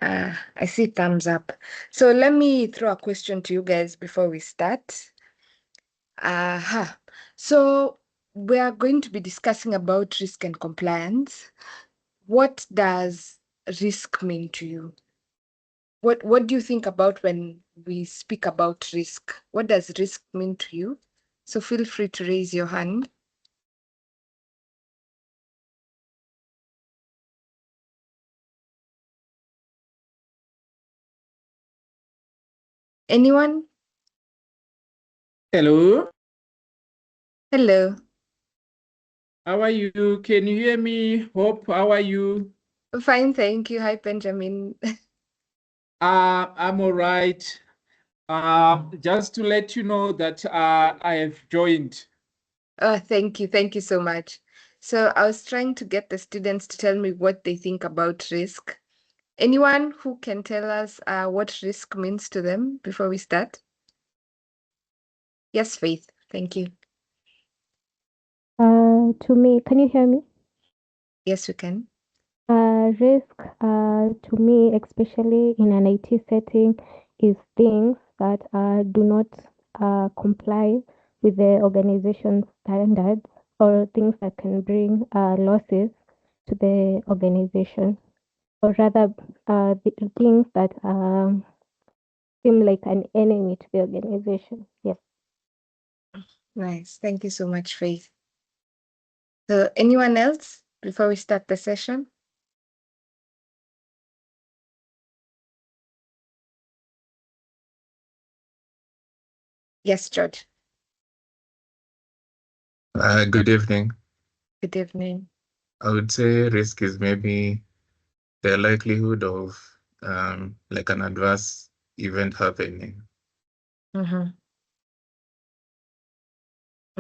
I see thumbs up. So let me throw a question to you guys before we start. So we are going to be discussing about risk and compliance. What does risk mean to you? What do you think about when we speak about risk? What does risk mean to you? So feel free to raise your hand. Anyone? Hello, Hello. how are you? Can you hear me? Hope, how are you? Fine, thank you. Hi, Benjamin. I'm all right. Just to let you know that I have joined. Oh, thank you. Thank you so much. So I was trying to get the students to tell me what they think about risk. Anyone who can tell us what risk means to them before we start? Yes, Faith. Thank you. To me, can you hear me? Yes, we can. Risk, to me, especially in an IT setting, is things that do not comply with the organization's standards or things that can bring losses to the organization, or rather, the things that seem like an enemy to the organization. Yes. Nice. Thank you so much, Faith. So anyone else before we start the session? Yes, George. Good evening. Good evening. I would say risk is maybe the likelihood of like an adverse event happening. Mm-hmm.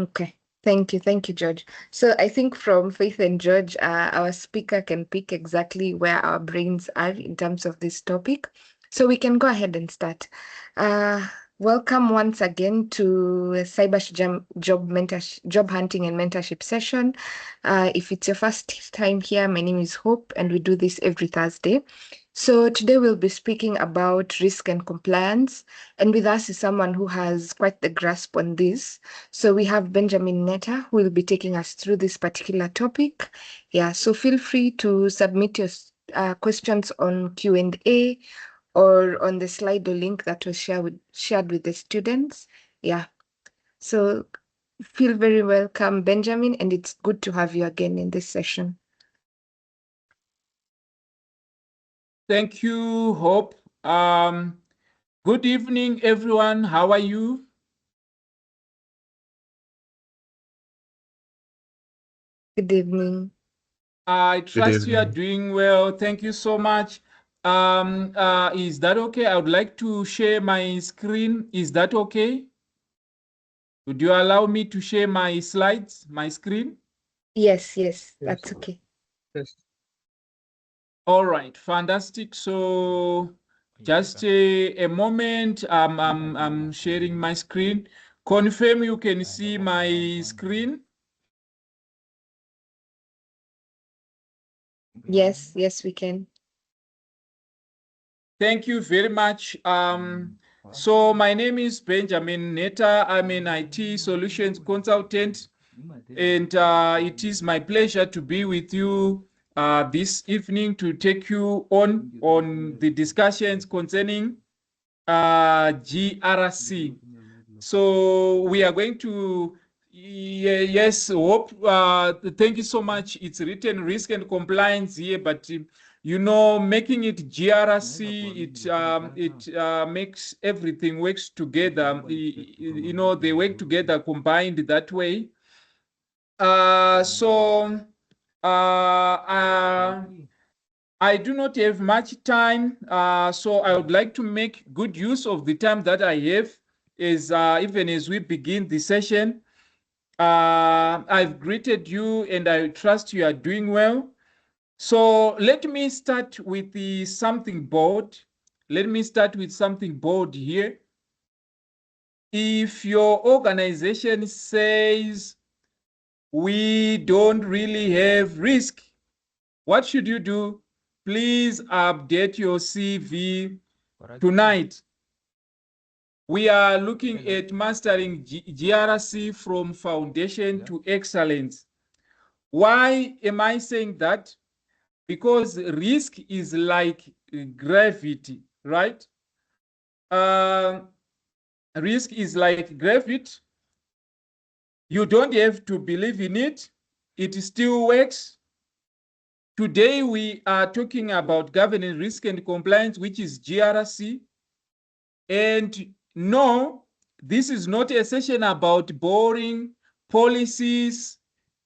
Okay. Thank you. Thank you, George. So I think from Faith and George, our speaker can pick exactly where our brains are in terms of this topic. So we can go ahead and start. Welcome once again to job hunting and mentorship session. If it's your first time here, my name is Hope, and we do this every Thursday. So today we'll be speaking about risk and compliance, and with us is someone who has quite the grasp on this. So we have Benjamin Nheta who will be taking us through this particular topic. Yeah, so feel free to submit your questions on Q&A or on the Slido link that was shared with the students. Yeah, so feel very welcome, Benjamin, and it's good to have you again in this session. Thank you, Hope. Good evening, everyone. How are you? Good evening. I trust you are evening. doing well. Thank you so much. Is that okay? I would like to share my screen. Is that okay? Would you allow me to share my slides, my screen? Yes, that's okay. Yes. All right, fantastic. So just a moment. I'm sharing my screen. Confirm you can see my screen. Yes, we can. Thank you very much. So my name is Benjamin Nheta. I'm an IT solutions consultant, and it is my pleasure to be with you this evening to take you on the discussions concerning GRC. So we are going to, yes, Hope, thank you so much. It's written risk and compliance here, but you know, making it GRC, it makes everything works together. You know, they work together combined that way. So I do not have much time, so I would like to make good use of the time that I have, is even as we begin the session. I've greeted you and I trust you are doing well. So let me start with the something bold. Let me start with something bold here. If your organization says we don't really have risk, what should you do? please update your CV tonight. We are looking at mastering GRC from foundation to excellence. Why am I saying that? Because risk is like gravity, right? Risk is like gravity. You don't have to believe in it. It still works. Today, we are talking about governing risk and compliance, which is GRC. And no, this is not a session about boring policies,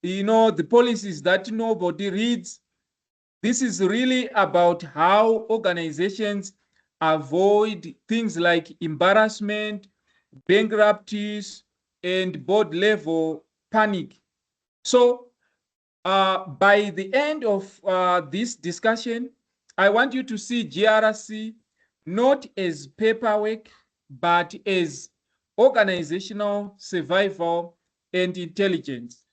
the policies that nobody reads. This is really about how organizations avoid things like embarrassment, bankruptcies, and board level panic. So by the end of this discussion, I want you to see GRC not as paperwork, but as organizational survival and intelligence.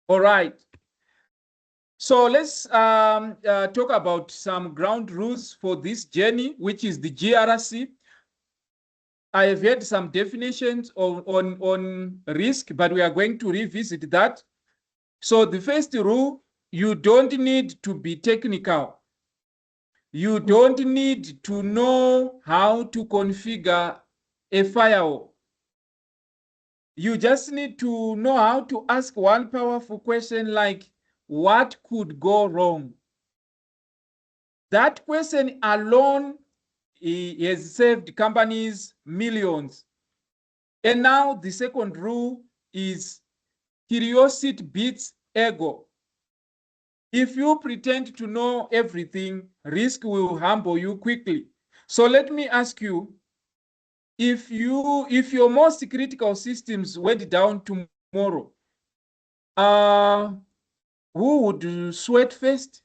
All right. So let's talk about some ground rules for this journey, which is the GRC. I have had some definitions on risk, but we are going to revisit that. So the first rule, you don't need to be technical. You don't need to know how to configure a firewall. You just need to know how to ask one powerful question like, what could go wrong? That question alone has saved companies millions. And now the second rule is curiosity beats ego. If you pretend to know everything, risk will humble you quickly. So let me ask you, if your most critical systems went down tomorrow, who would sweat first?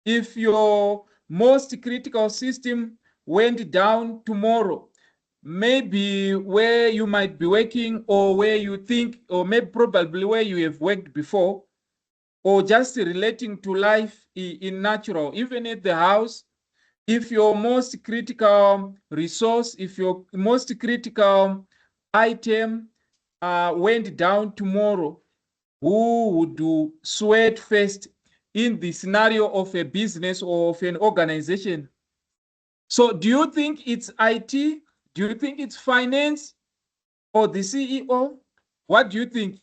If your most critical system went down tomorrow, maybe where you might be working, or where you think, or maybe probably where you have worked before, or just relating to life in natural, even at the house, if your most critical resource, if your most critical item went down tomorrow, who would do sweat first in the scenario of a business or of an organization? So do you think it's IT? Do you think it's finance or the CEO? What do you think?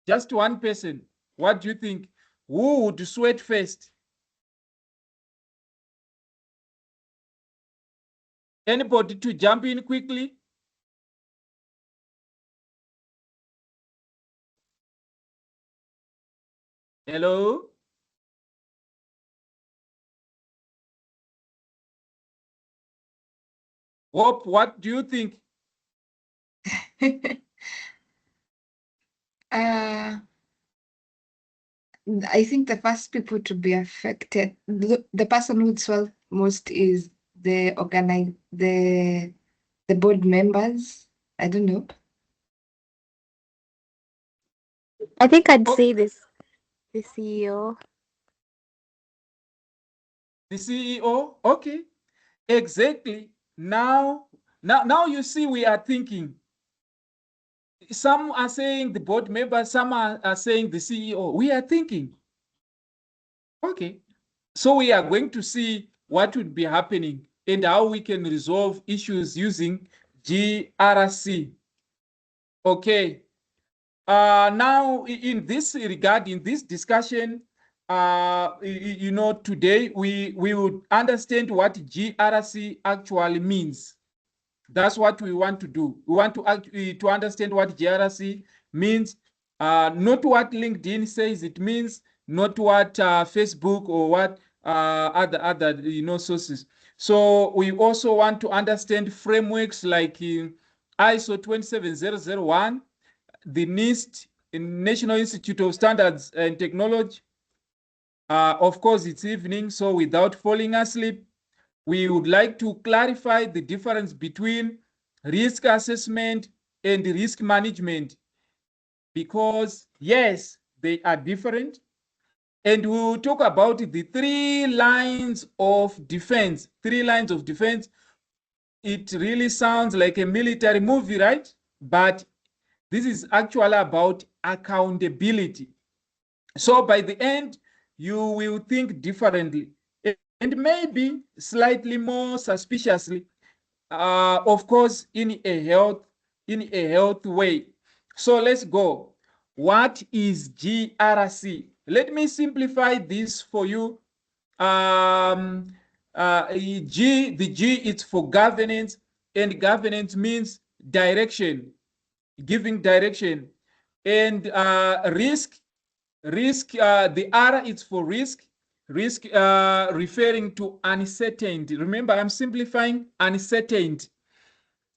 Just one person. What do you think? Who would sweat first? Anybody to jump in quickly? Hello? Hope, what do you think? uh, I think the first people to be affected, the person who would swell most is the the board members. I don't know. I think I'd Oh, say this the CEO. the CEO? Okay, exactly. Now you see we are thinking. Some are saying the board members, some are saying the CEO. We are thinking. Okay, so we are going to see what would be happening and how we can resolve issues using GRC. Okay. Now, in this regard, in this discussion, today we would understand what GRC actually means. That's what we want to do. We want to understand what GRC means, not what LinkedIn says it means, not what Facebook or what other sources. So we also want to understand frameworks like ISO 27001, the NIST, National Institute of Standards and Technology. Of course, it's evening, so without falling asleep, we would like to clarify the difference between risk assessment and risk management, because yes, they are different. And we will talk about the 3 lines of defense. 3 lines of defense. It really sounds like a military movie, right? But this is actually about accountability. So by the end, you will think differently and maybe slightly more suspiciously, of course, in a health way. So let's go. What is GRC? Let me simplify this for you. The G is for governance, and governance means direction, giving direction. And risk, the R is for risk, referring to uncertainty. Remember, I'm simplifying uncertainty.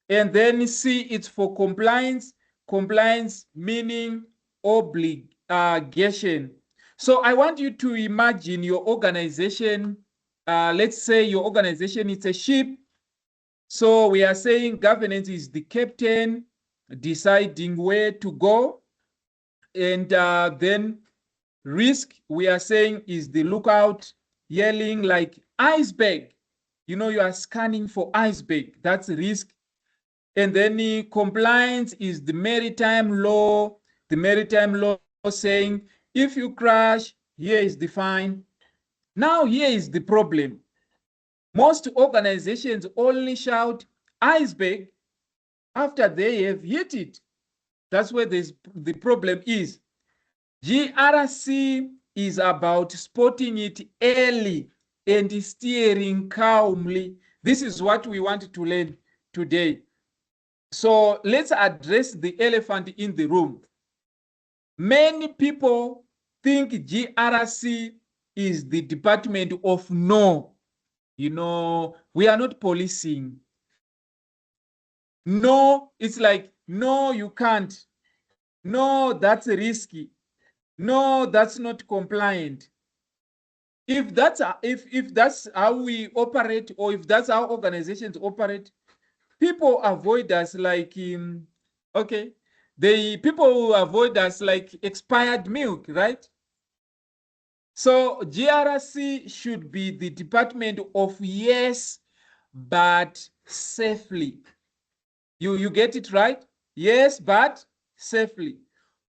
And then C is for compliance, compliance meaning obligation. So I want you to imagine your organization. Let's say your organization is a ship. So we are saying governance is the captain deciding where to go. And then risk, we are saying, is the lookout yelling like iceberg. You know, you are scanning for iceberg. That's risk. And then the compliance is the maritime law saying, if you crash, here is the fine. Now, here is the problem. Most organizations only shout iceberg after they have hit it. That's where the problem is. GRC is about spotting it early and steering calmly. This is what we want to learn today. So let's address the elephant in the room. Many people think GRC is the department of no. You know, we are not policing. No, it's like, no, you can't. No, that's risky. No, that's not compliant. If that's how we operate, or if that's how organizations operate, people avoid us like okay, people avoid us like expired milk, right? So GRC should be the department of yes, but safely. You get it right? Yes, but safely.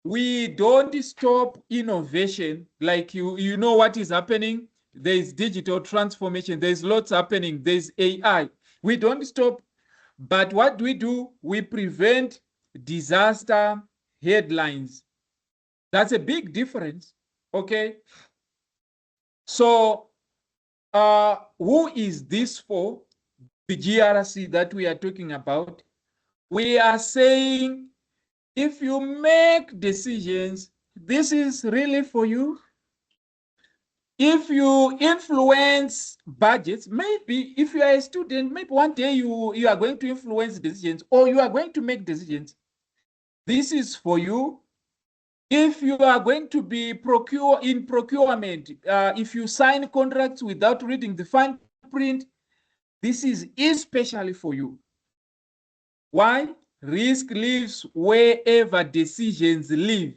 We don't stop innovation. Like you know what is happening. There is digital transformation. There's lots happening. There's AI. We don't stop. But what do? We prevent disaster headlines. That's a big difference. Okay. So who is this for? The GRC that we are talking about. We are saying, if you make decisions, this is really for you. If you influence budgets, maybe if you are a student, maybe one day you are going to influence decisions, or you are going to make decisions. This is for you. If you are going to be procurement, if you sign contracts without reading the fine print, this is especially for you. Why? Risk lives wherever decisions live.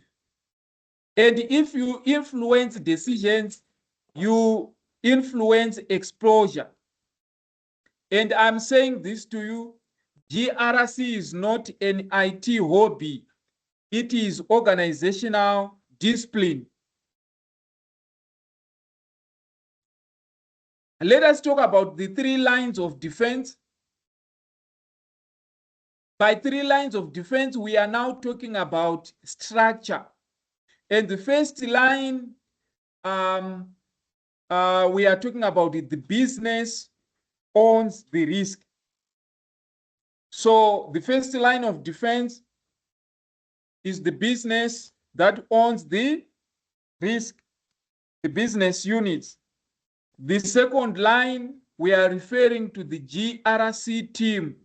And if you influence decisions, you influence exposure. And I'm saying this to you, GRC is not an IT hobby. It is organizational discipline. Let us talk about the 3 lines of defense. By 3 lines of defense, we are now talking about structure. And the first line, we are talking about it, the business owns the risk. So the first line of defense is the business that owns the risk, the business units. The second line, we are referring to the GRC team.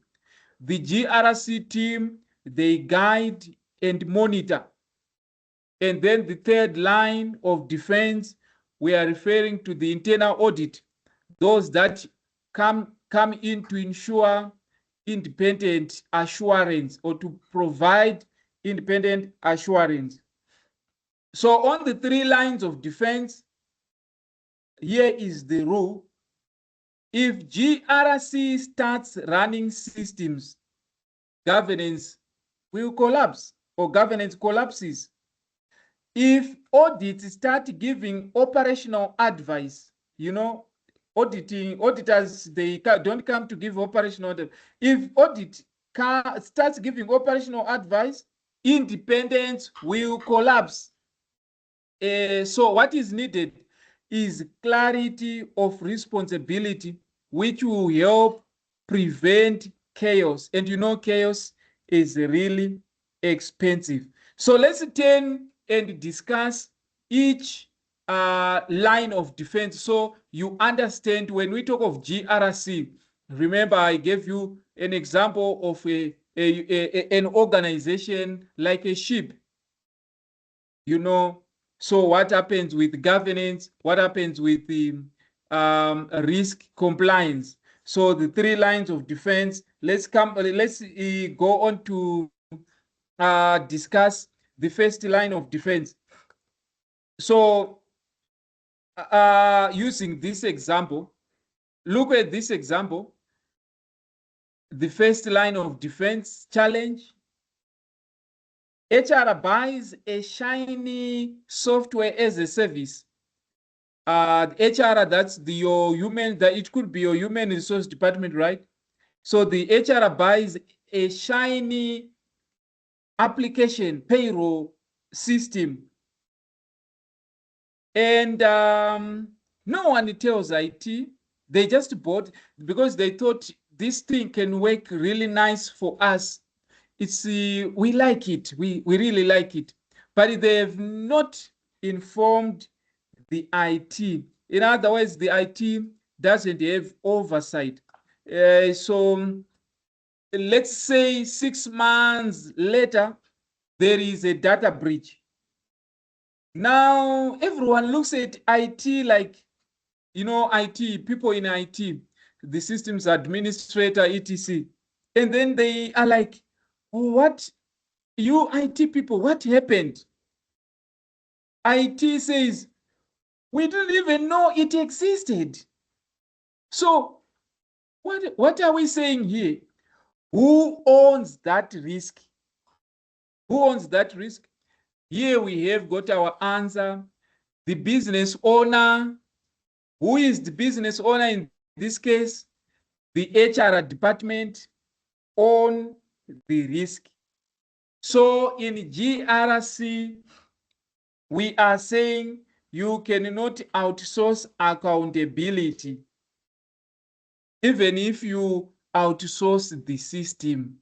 The GRC team, they guide and monitor. And then the third line of defense, we are referring to the internal audit, those that come in to ensure independent assurance, or to provide independent assurance. So on the 3 lines of defense, here is the rule. If GRC starts running systems, governance will collapse or governance collapses. If audits start giving operational advice, you know, auditors, they don't come to give operational advice. If audit starts giving operational advice, independence will collapse. So what is needed is clarity of responsibility, which will help prevent chaos. And you know, chaos is really expensive. So let's turn and discuss each line of defense. So you understand when we talk of GRC, remember I gave you an example of an organization like a ship, you know. So what happens with governance? What happens with the risk compliance? So the three lines of defense. Let's go on to discuss the first line of defense. So using this example, look at this example. The first line of defense challenge. HR buys a shiny software as a service. HR, that's your human, that it could be your human resource department, right? So the HR buys a shiny application payroll system, and no one tells IT. They just bought because they thought this thing can work really nice for us. It's we like it. We really like it, but they have not informed the IT. In other words, the IT doesn't have oversight. So let's say 6 months later, there is a data breach. Now everyone looks at IT like, you know, IT, people in IT, the systems administrator, etc. And then they are like, oh, what, you IT people, what happened? IT says, we didn't even know it existed. So what are we saying here? Who owns that risk? Who owns that risk? Here we have got our answer. The business owner. Who is the business owner in this case? The HR department own the risk. So in GRC, we are saying you cannot outsource accountability, even if you outsource the system.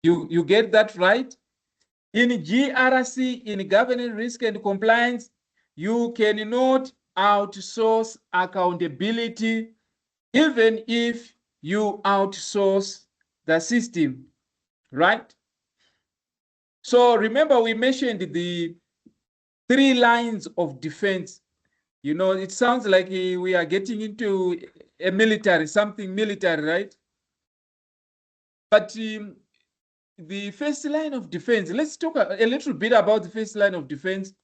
You get that right? In GRC, in governance, risk and compliance, you cannot outsource accountability, even if you outsource the system, right? So remember, we mentioned the three lines of defense. You know, it sounds like we are getting into a military, something military, right? But the first line of defense, let's talk a little bit about the first line of defense,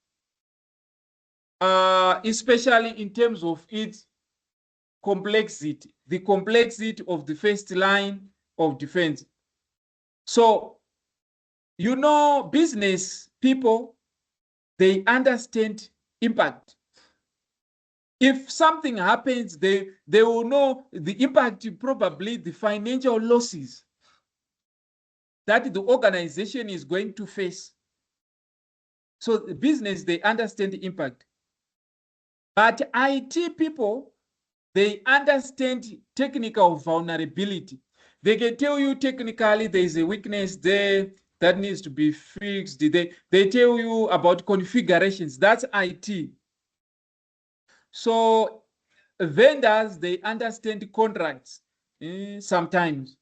especially in terms of its complexity, the complexity of the first line of defense. So, you know, business people, they understand impact. If something happens, they will know the impact, probably the financial losses that the organization is going to face. So the business, they understand the impact. But IT people, they understand technical vulnerability. They can tell you technically there is a weakness there that needs to be fixed. They tell you about configurations. That's IT. So vendors, they understand contracts sometimes.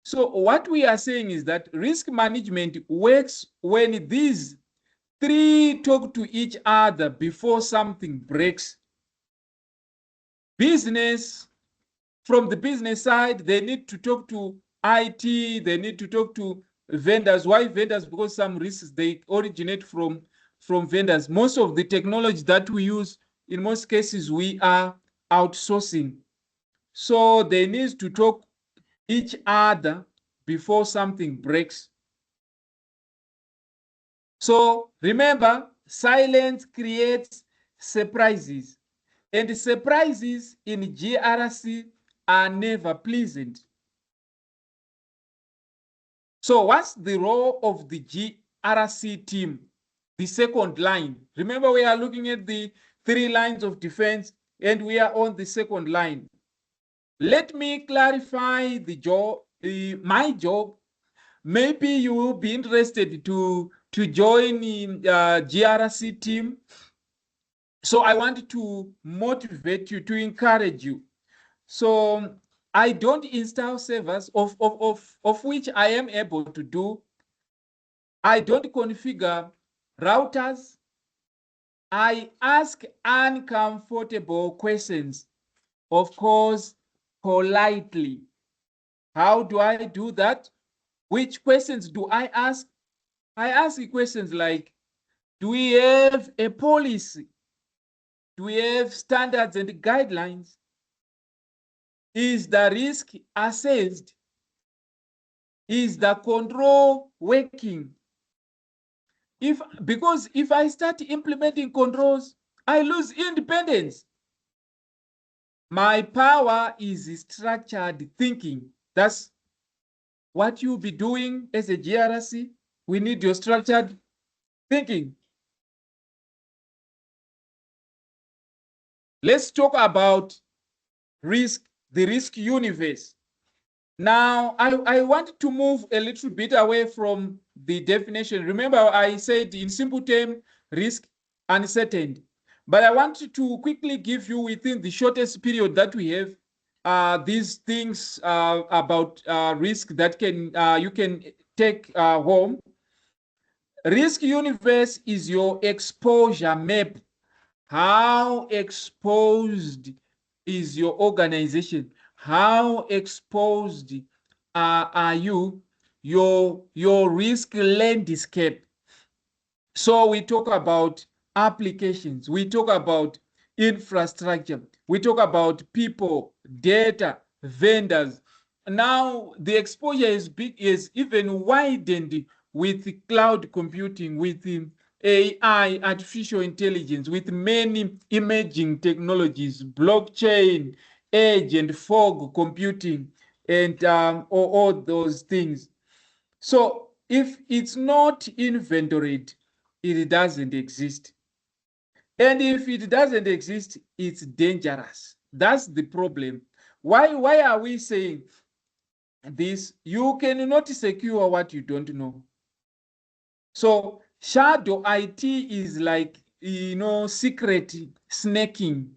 So what we are saying is that risk management works when these three talk to each other before something breaks. Business, from the business side, they need to talk to IT, they need to talk to vendors. Why vendors? Because some risks, they originate from vendors. Most of the technology that we use in most cases, we are outsourcing. So they need to talk each other before something breaks. So remember, silence creates surprises, and surprises in GRC are never pleasant. So what's the role of the GRC team? The second line. Remember, we are looking at the 3 lines of defense, and we are on the second line. Let me clarify the job, my job. Maybe you will be interested to join in GRC team. So I want to motivate you, to encourage you. So I don't install servers, of which I am able to do. I don't configure routers. I ask uncomfortable questions, of course, politely. How do I do that? Which questions do I ask? I ask questions like, do we have a policy? Do we have standards and guidelines? Is the risk assessed? Is the control working? Because if I start implementing controls, I lose independence. My power is structured thinking. That's what you'll be doing as a GRC. We need your structured thinking. Let's talk about risk, the risk universe. Now, I want to move a little bit away from the definition. Remember, I said in simple term, risk uncertainty. But I want to quickly give you, within the shortest period that we have, these things about risk that can you can take home. Risk universe is your exposure map. How exposed is your organization? How exposed are you? Your risk landscape. So we talk about applications, we talk about infrastructure, we talk about people, data, vendors. Now the exposure is even widened with cloud computing, with AI, artificial intelligence, with many emerging technologies, blockchain, edge and fog computing, and all those things. So if it's not inventoried, it doesn't exist. And if it doesn't exist, it's dangerous. That's the problem. Why are we saying this? You cannot secure what you don't know. So shadow IT is like, secret snaking.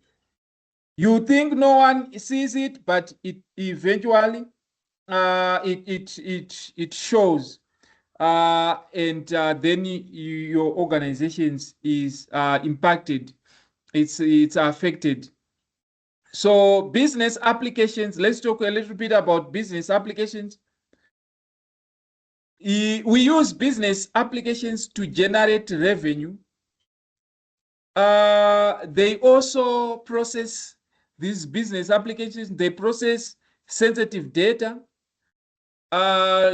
You think no one sees it, but it eventually it shows. And then your organizations is impacted. It's affected. So business applications, let's talk a little bit about business applications. We use business applications to generate revenue. They also process, these business applications, they process sensitive data.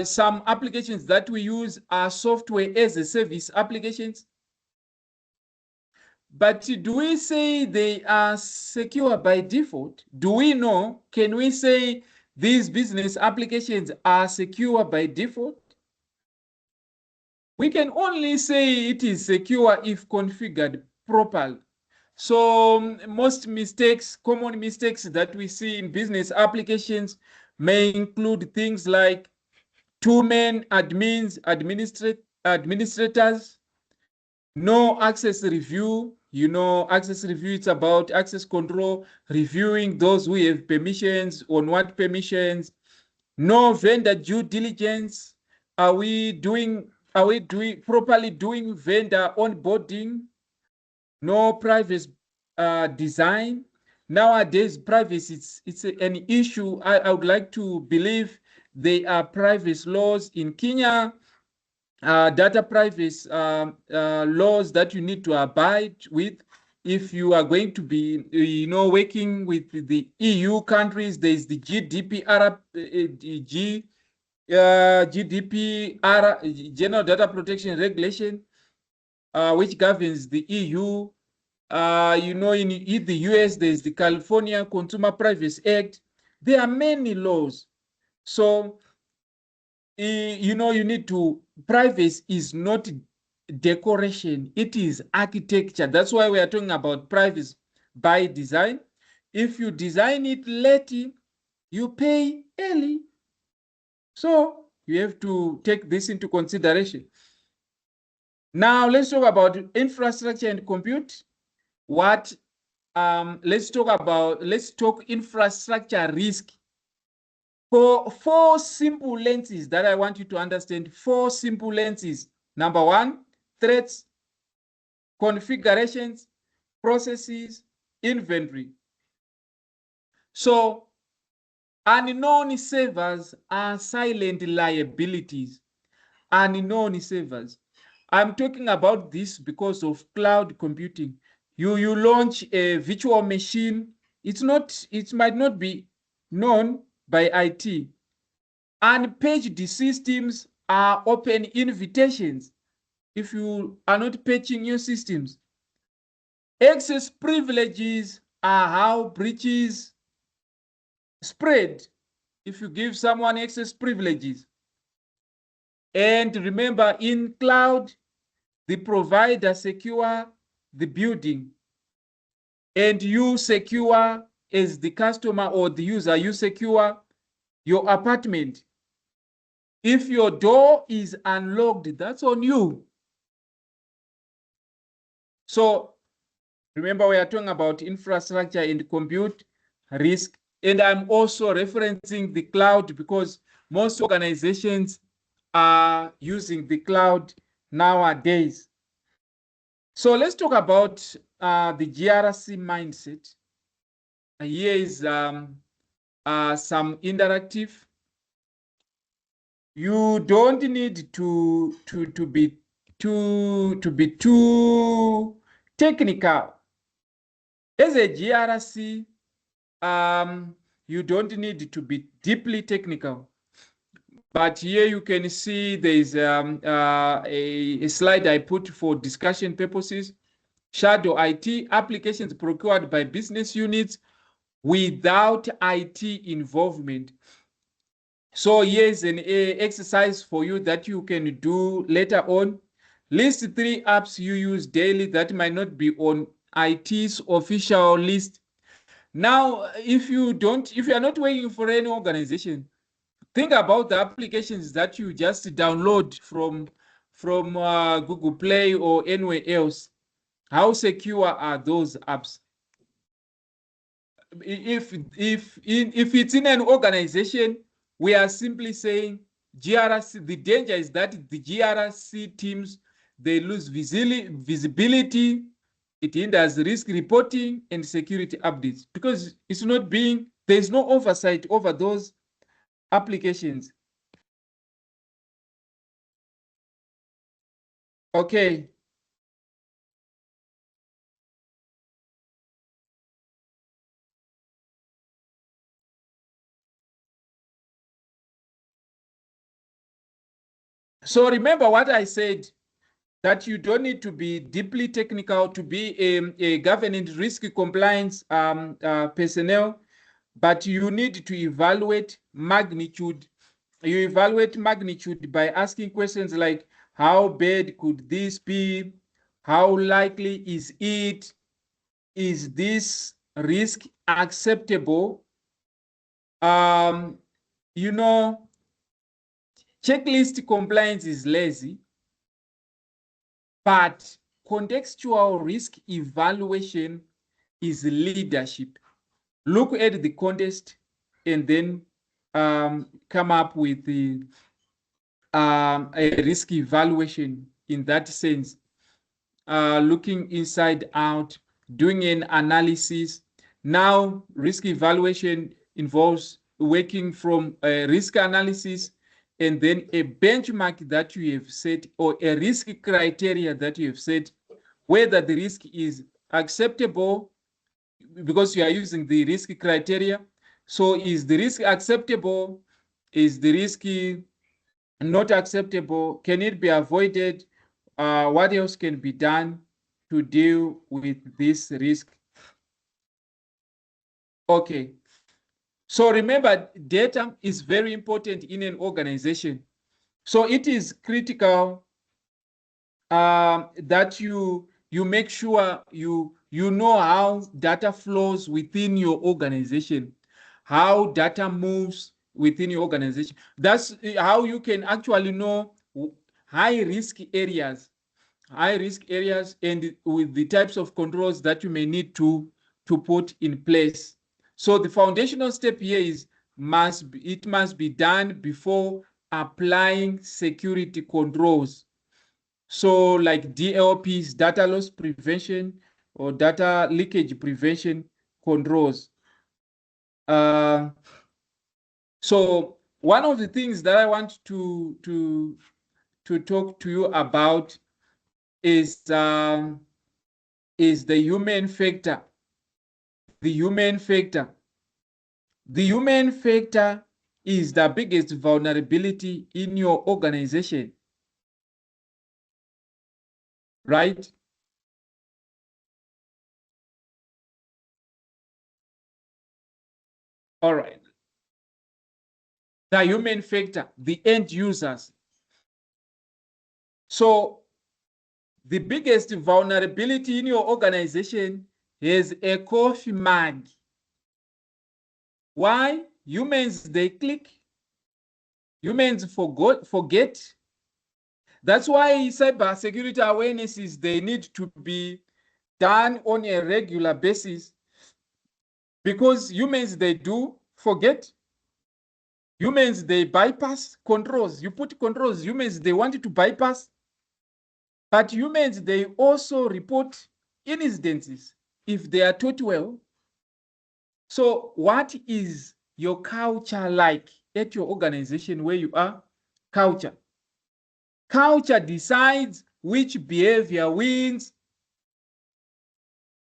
Some applications that we use are software as a service applications. But do we say they are secure by default? Do we know? Can we say these business applications are secure by default? We can only say it is secure if configured properly. So most mistakes, common mistakes that we see in business applications may include things like two-man admins, administrators, no access review. Access review, it's about access control, reviewing those who have permissions, on what permissions. No vendor due diligence. Are we properly doing vendor onboarding? No privacy design. Nowadays, privacy, it's an issue. I would like to believe there are privacy laws in Kenya, data privacy laws that you need to abide with. if you are going to be, working with the EU countries, there is the GDPR, General Data Protection Regulation, which governs the EU. In the US, there's the California Consumer Privacy Act. There are many laws. So, you need to, privacy is not decoration, it is architecture. That's why we are talking about privacy by design. If you design it late, you pay early. So you have to take this into consideration. Now let's talk about infrastructure and compute. Let's talk infrastructure risk. For 4 simple lenses that I want you to understand, 4 simple lenses. Number 1, threats, configurations, processes, inventory. So unknown servers are silent liabilities. Unknown servers. I'm talking about this because of cloud computing. You launch a virtual machine. It might not be known by IT. Unpaged systems are open invitations if you are not patching your systems. Access privileges are how breaches spread if you give someone access privileges. And remember, in cloud, the provider secure the building, and you secure as the customer or the user, you secure your apartment. If your door is unlocked, that's on you. So remember, we are talking about infrastructure and compute risk. And I'm also referencing the cloud because most organizations are using the cloud nowadays. So let's talk about the GRC mindset. Here is some interactive. You don't need to be too technical. As a GRC, you don't need to be deeply technical. But here you can see there is a slide I put for discussion purposes. Shadow IT applications procured by business units without IT involvement. So here's an exercise for you that you can do later on. List 3 apps you use daily that might not be on IT's official list. Now, if you are not working for any organization, think about the applications that you just download from Google Play or anywhere else. How secure are those apps? If it's in an organization, we are simply saying GRC, the danger is that the GRC teams, they lose visibility. It hinders risk reporting and security updates because there's no oversight over those applications. Okay. So remember what I said, that you don't need to be deeply technical to be a governing risk compliance personnel, but you need to evaluate magnitude. You evaluate magnitude by asking questions like, how bad could this be? How likely is it? Is this risk acceptable? Checklist compliance is lazy, but contextual risk evaluation is leadership. Look at the context and then come up with a risk evaluation in that sense. Looking inside out, doing an analysis. Now, risk evaluation involves working from a risk analysis and then a benchmark that you have set or a risk criteria that you have set, whether the risk is acceptable because you are using the risk criteria. So is the risk acceptable? Is the risk not acceptable? Can it be avoided? What else can be done to deal with this risk? Okay. So remember, data is very important in an organization. So it is critical that you make sure you know how data flows within your organization, how data moves within your organization. That's how you can actually know high risk areas, and with the types of controls that you may need to put in place. So the foundational step here is it must be done before applying security controls. So like DLPs, data loss prevention or data leakage prevention controls. So one of the things that I want to talk to you about is the human factor. The human factor. The human factor is the biggest vulnerability in your organization, right? All right. The human factor, the end users. So the biggest vulnerability in your organization is a coffee mug. Why? Humans, they click. Humans forget. That's why cyber security awarenesses, they need to be done on a regular basis, because humans, they do forget. Humans, they bypass controls. You put controls, humans, they want to bypass. But humans, they also report incidences if they are taught well. So what is your culture like at your organization where you are? Culture. Culture decides which behavior wins.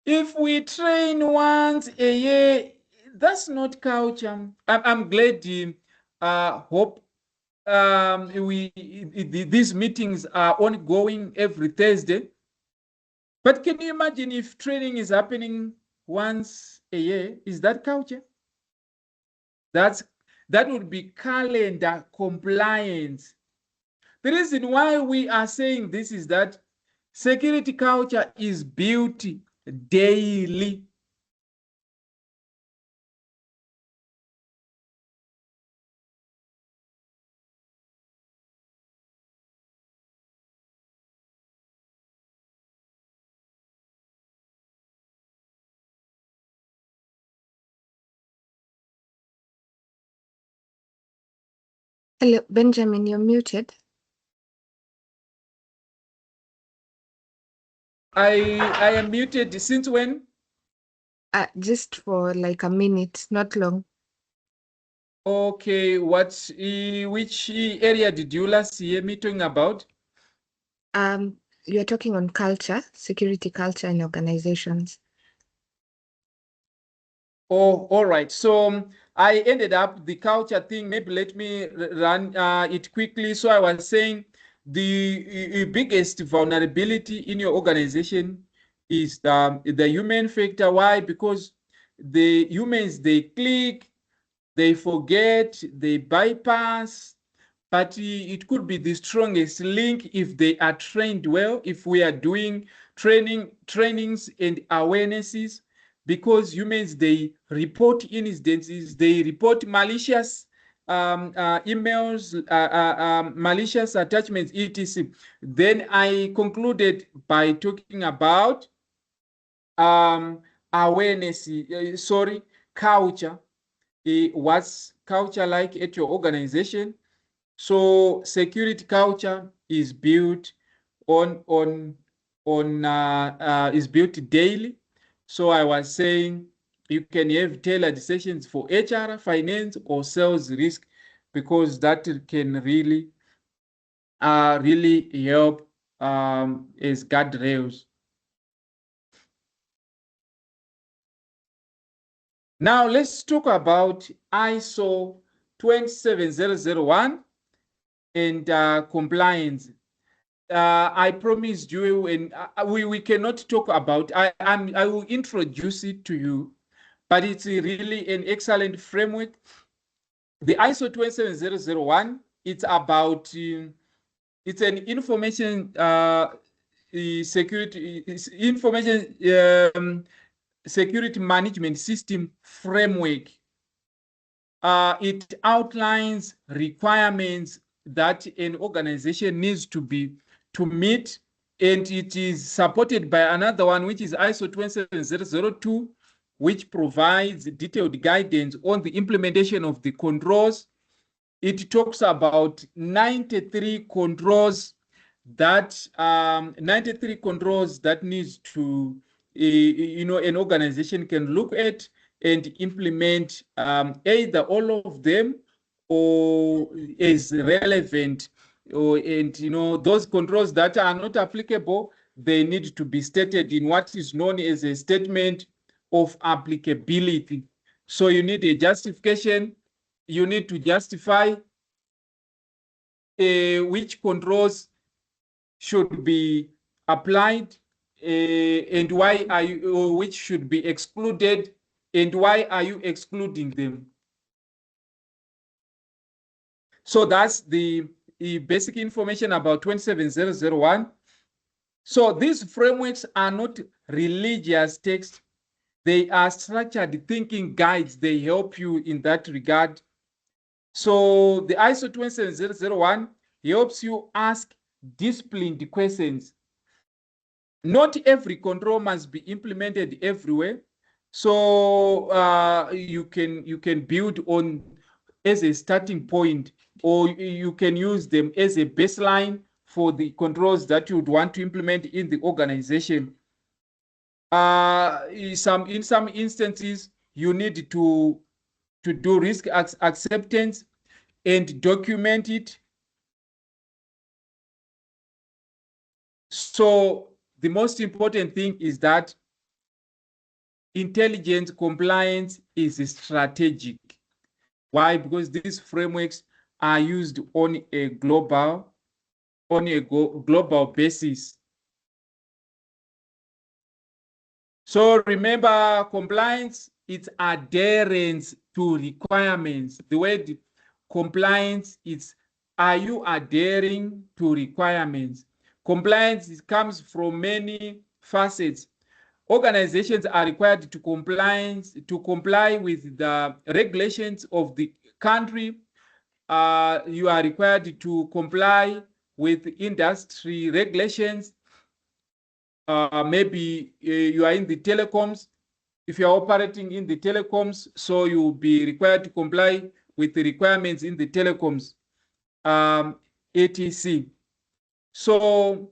If we train once a year, that's not culture. I'm glad hope these meetings are ongoing every Thursday. But can you imagine if training is happening once a year? Is that culture? That would be calendar compliance. The reason why we are saying this is that security culture is built daily. Hello, Benjamin, you're muted. I am muted since when? Just for like a minute, not long. Okay, which area did you last hear me talking about? You're talking on culture, security culture in organizations. Oh, all right. So I ended up the culture thing. Maybe let me run it quickly. So I was saying the biggest vulnerability in your organization is the human factor. Why? Because the humans, they click, they forget, they bypass, but it could be the strongest link if they are trained well, if we are doing trainings and awarenesses, because humans, they report incidences, they report malicious emails, malicious attachments, etc. Then I concluded by talking about awareness, culture. What's culture like at your organization? So security culture is built is built daily. So I was saying you can have tailored sessions for HR, finance, or sales risk, because that can really really help as guardrails. Now let's talk about ISO 27001 and compliance. I promised you, and we cannot talk about. I will introduce it to you, but it's really an excellent framework. The ISO 27001. It's about it's an information security information security management system framework. It outlines requirements that an organization needs to meet, and it is supported by another one, which is ISO 27002, which provides detailed guidance on the implementation of the controls. It talks about 93 controls that 93 controls that needs to an organization can look at and implement either all of them or is relevant, and those controls that are not applicable, they need to be stated in what is known as a statement of applicability. So you need a justification. You need to justify which controls should be applied, and why are you, or which should be excluded, and why are you excluding them. So that's the basic information about 27001. So these frameworks are not religious texts. They are structured thinking guides. They help you in that regard. So the ISO 27001 helps you ask disciplined questions. Not every control must be implemented everywhere. So you can build on as a starting point, or you can use them as a baseline for the controls that you would want to implement in the organization. In some instances, you need to do risk acceptance and document it. So the most important thing is that intelligent compliance is strategic. Why? Because these frameworks are used on a global basis. So remember, compliance, it's adherence to requirements. The word compliance is, are you adhering to requirements? Compliance comes from many facets. Organizations are required to comply with the regulations of the country. You are required to comply with industry regulations. Maybe you are in the telecoms. If you are operating in the telecoms, so you'll be required to comply with the requirements in the telecoms, etc. So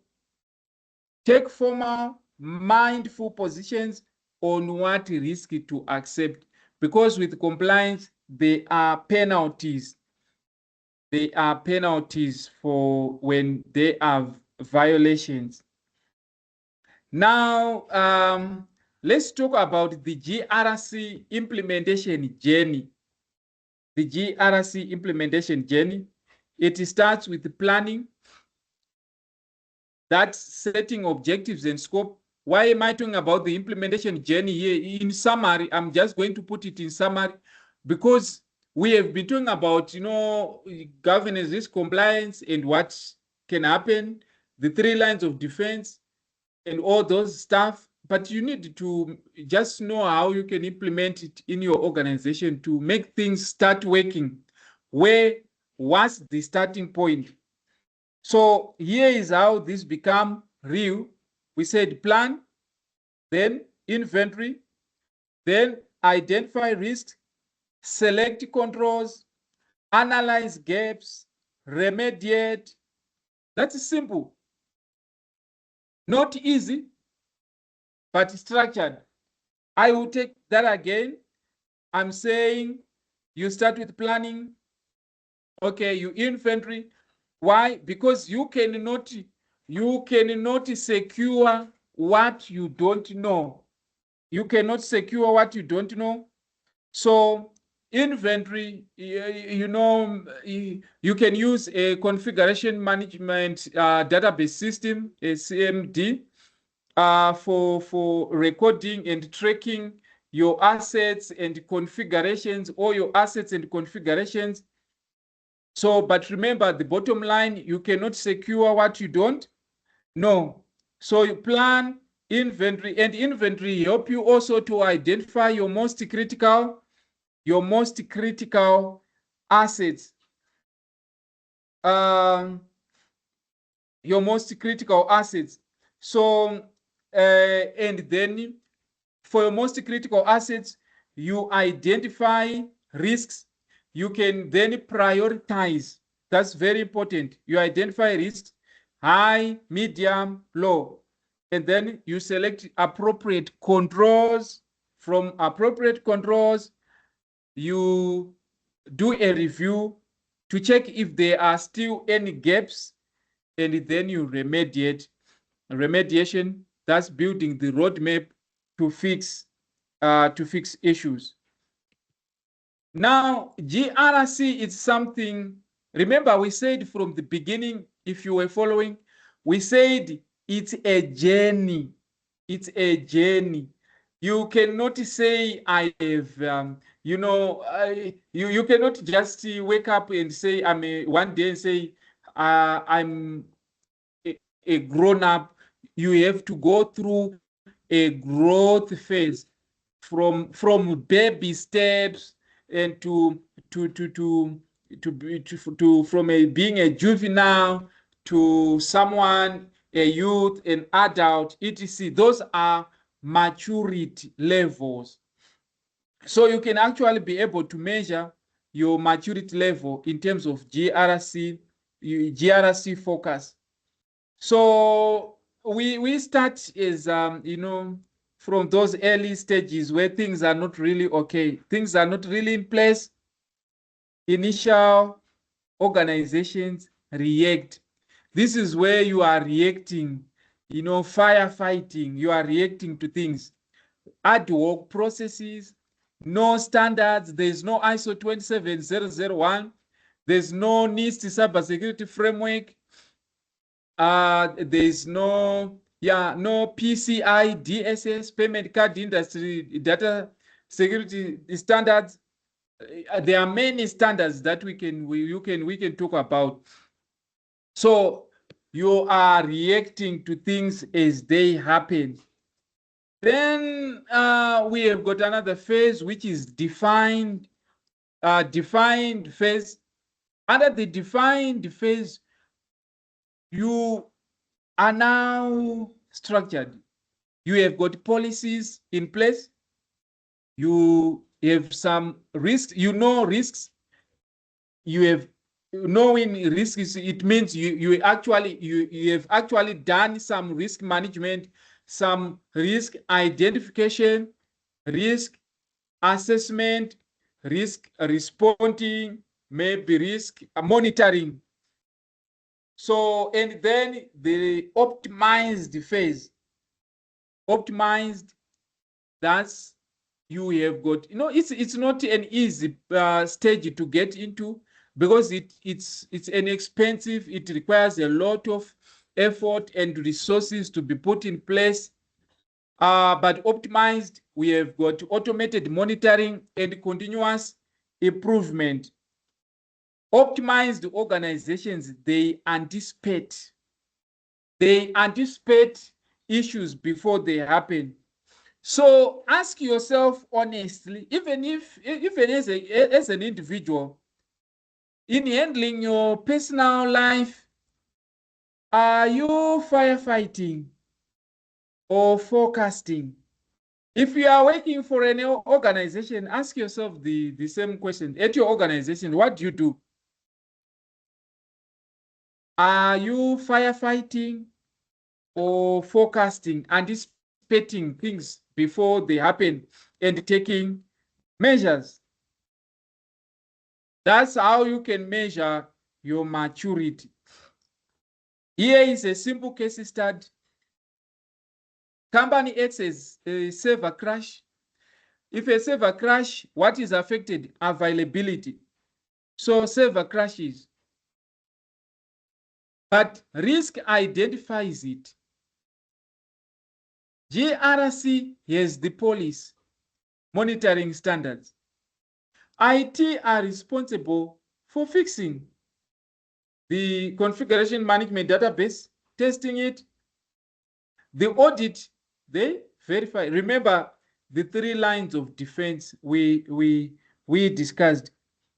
take formal, mindful positions on what risk to accept, because with compliance, there are penalties. There are penalties for when there are violations. Now, let's talk about the GRC implementation journey. The GRC implementation journey, it starts with the planning, that's setting objectives and scope. Why am I talking about the implementation journey here? In summary, I'm just going to put it in summary, because we have been talking about, governance, risk, compliance, and what can happen, the 3 lines of defense, and all those stuff. But you need to just know how you can implement it in your organization to make things start working. What's the starting point? So here is how this become real. We said plan, then inventory, then identify risks, select controls, analyze gaps, remediate. That's simple. Not easy, but structured. I will take that again. I'm saying you start with planning. Okay, you inventory. Why? Because you cannot secure what you don't know. You cannot secure what you don't know. So inventory, you know, you can use a configuration management database system, a CMD, for recording and tracking your assets and configurations, all your assets and configurations. So, but remember the bottom line, you cannot secure what you don't know. So you plan inventory, and inventory help you also to identify your most critical assets. Your most critical assets. So, and then for your most critical assets, you identify risks. You can then prioritize. That's very important. You identify risks, high, medium, low. And then you select appropriate controls. From appropriate controls, you do a review to check if there are still any gaps, and then you remediate. Remediation, that's building the roadmap to fix issues. Now, GRC is something, remember we said from the beginning, if you were following, we said it's a journey. It's a journey. You cannot say I have, you cannot just wake up and say one day and say I'm a grown up. You have to go through a growth phase from baby steps and from being a juvenile to someone, a youth, an adult, etc. Those are maturity levels. So you can actually be able to measure your maturity level in terms of GRC focus. So we start as from those early stages where things are not really okay, things are not really in place. Initial organizations react. This is where you are reacting, firefighting. You are reacting to things. Ad hoc processes, no standards. There's no ISO 27001. There's no NIST cybersecurity framework. There's no PCI DSS, payment card industry data security standards. There are many standards that we can talk about. So you are reacting to things as they happen. Then we have got another phase which is defined phase. Under the defined phase, you are now structured. You have got policies in place. You have some risks. You know risks. You have knowing risks. It means you have actually done some risk management, some risk identification, risk assessment, risk responding, maybe risk monitoring. So, and then the optimized phase. Optimized, that's you have got, it's not an easy stage to get into, because it's inexpensive. It requires a lot of effort and resources to be put in place. But optimized, we have got automated monitoring and continuous improvement. Optimized organizations, they anticipate issues before they happen. So ask yourself honestly, even as an individual, in handling your personal life, are you firefighting or forecasting? If you are working for an organization, ask yourself the same question. At your organization, what do you do? Are you firefighting or forecasting, anticipating things before they happen and taking measures? That's how you can measure your maturity. Here is a simple case study. Company X is a server crash. If a server crash, what is affected? Availability. So server crashes. But risk identifies it. GRC has the policy monitoring standards. IT are responsible for fixing the configuration management database, testing it. The audit, they verify. Remember the 3 lines of defense we discussed.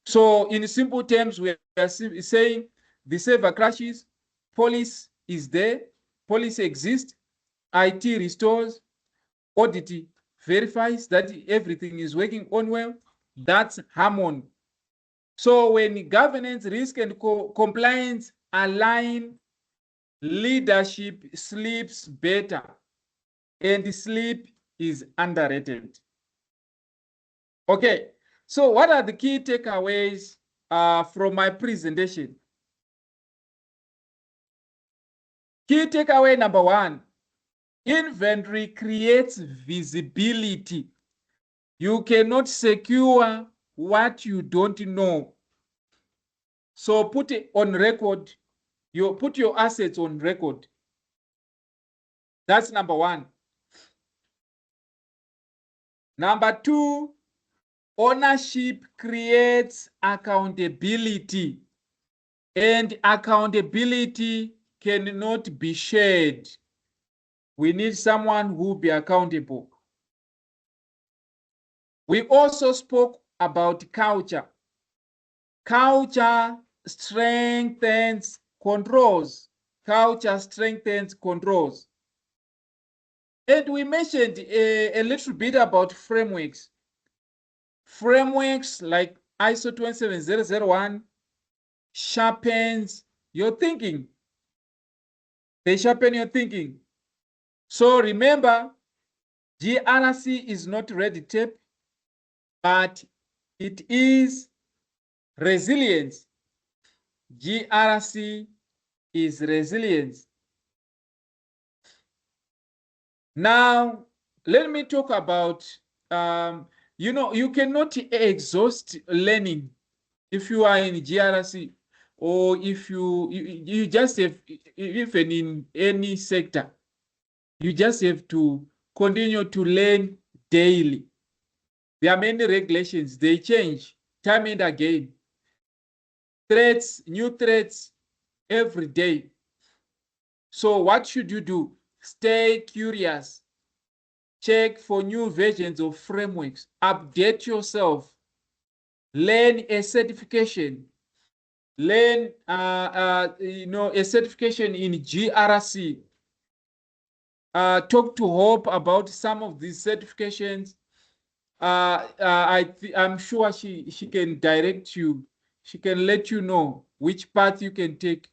So in simple terms, we are saying the server crashes, police is there, police exists, IT restores, audit verifies that everything is working on well. That's harmony. So when governance, risk, and compliance align, leadership sleeps better, and sleep is underrated. Okay, so what are the key takeaways from my presentation? Key takeaway number 1, inventory creates visibility. You cannot secure what you don't know. So put it on record. You put your assets on record. That's number 1. Number 2, ownership creates accountability, and accountability cannot be shared. We need someone who will be accountable. We also spoke about culture. Culture strengthens controls. Culture strengthens controls. And we mentioned a little bit about frameworks. Frameworks like ISO 27001 sharpens your thinking. They sharpen your thinking. So remember, GRC is not red tape, but it is resilience. GRC is resilience. Now, let me talk about, you cannot exhaust learning if you are in GRC, or if you just have, even in any sector, you just have to continue to learn daily. There are many regulations, they change time and again. Threats, new threats every day. So what should you do? Stay curious. Check for new versions of frameworks. Update yourself. Learn a certification. Learn a certification in GRC. Talk to Hope about some of these certifications. I'm sure she can direct you. She can let you know which path you can take.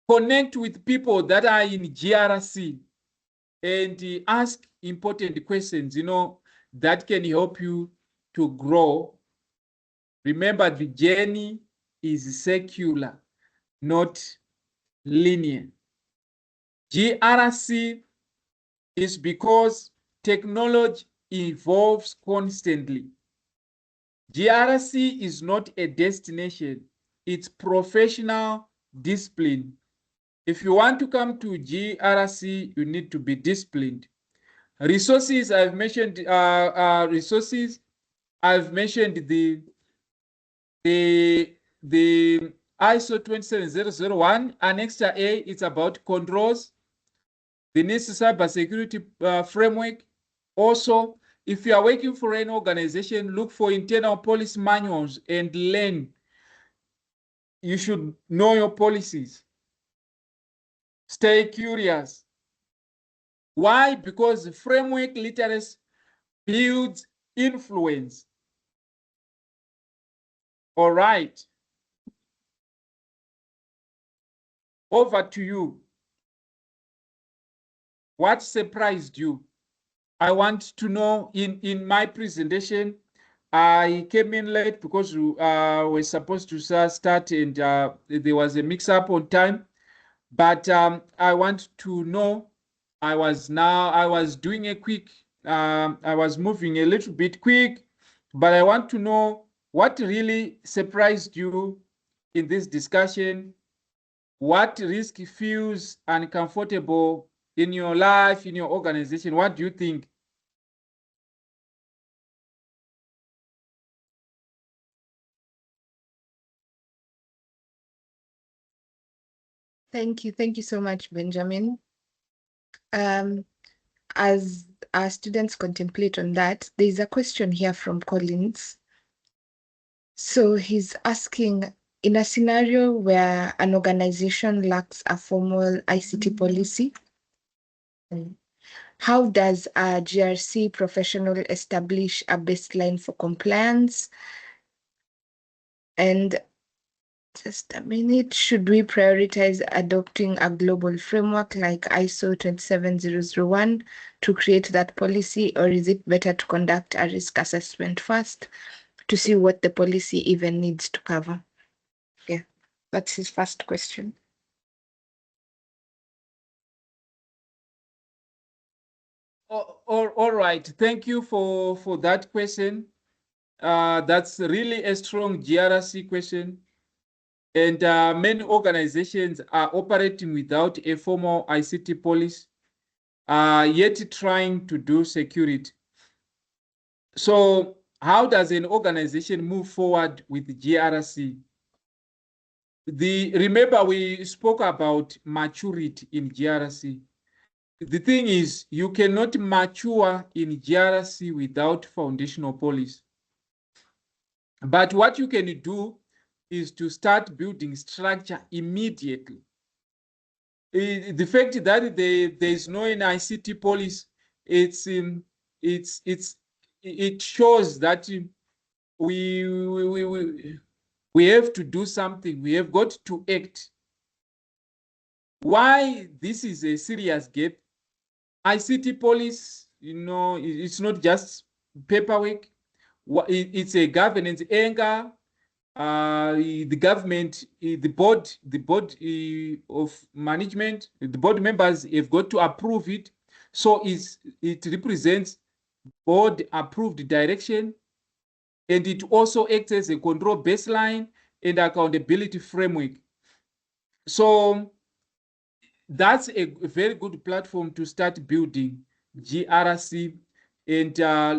Connect with people that are in GRC and ask important questions, that can help you to grow. Remember, the journey is secular, not linear. GRC is because technology evolves constantly. GRC is not a destination, it's professional discipline. If you want to come to GRC, you need to be disciplined. Resources, I've mentioned resources. I've mentioned the ISO 27001, Annex A, it's about controls. The NIST cybersecurity framework. Also, if you are working for an organization, look for internal policy manuals and learn. You should know your policies. Stay curious. Why? Because framework literacy builds influence. All right. Over to you. What surprised you? I want to know. In my presentation, I came in late because we were supposed to start, and there was a mix-up on time. But I want to know, I was doing a quick I was moving a little bit quick, but I want to know what really surprised you in this discussion. What risk feels uncomfortable in your life, in your organization? What do you think? Thank you. Thank you so much, Benjamin. As our students contemplate on that, there's a question here from Collins. So he's asking, in a scenario where an organization lacks a formal ICT policy, how does a GRC professional establish a baseline for compliance? And just a minute, should we prioritize adopting a global framework like ISO 27001 to create that policy, or is it better to conduct a risk assessment first to see what the policy even needs to cover? Yeah, that's his first question. All right, thank you for that question. That's really a strong GRC question. And many organizations are operating without a formal ICT policy, yet trying to do security. So how does an organization move forward with GRC? Remember we spoke about maturity in GRC. The thing is, you cannot mature in GRC without foundational policy. But what you can do is to start building structure immediately. The fact that there is no ICT policy, it shows that we have to do something. We have got to act. Why this is a serious gap? ICT policy, it's not just paperwork. It's a governance anchor. The government, the board of management, the board members have got to approve it. So it represents board approved direction, and it also acts as a control baseline and accountability framework. So that's a very good platform to start building GRC and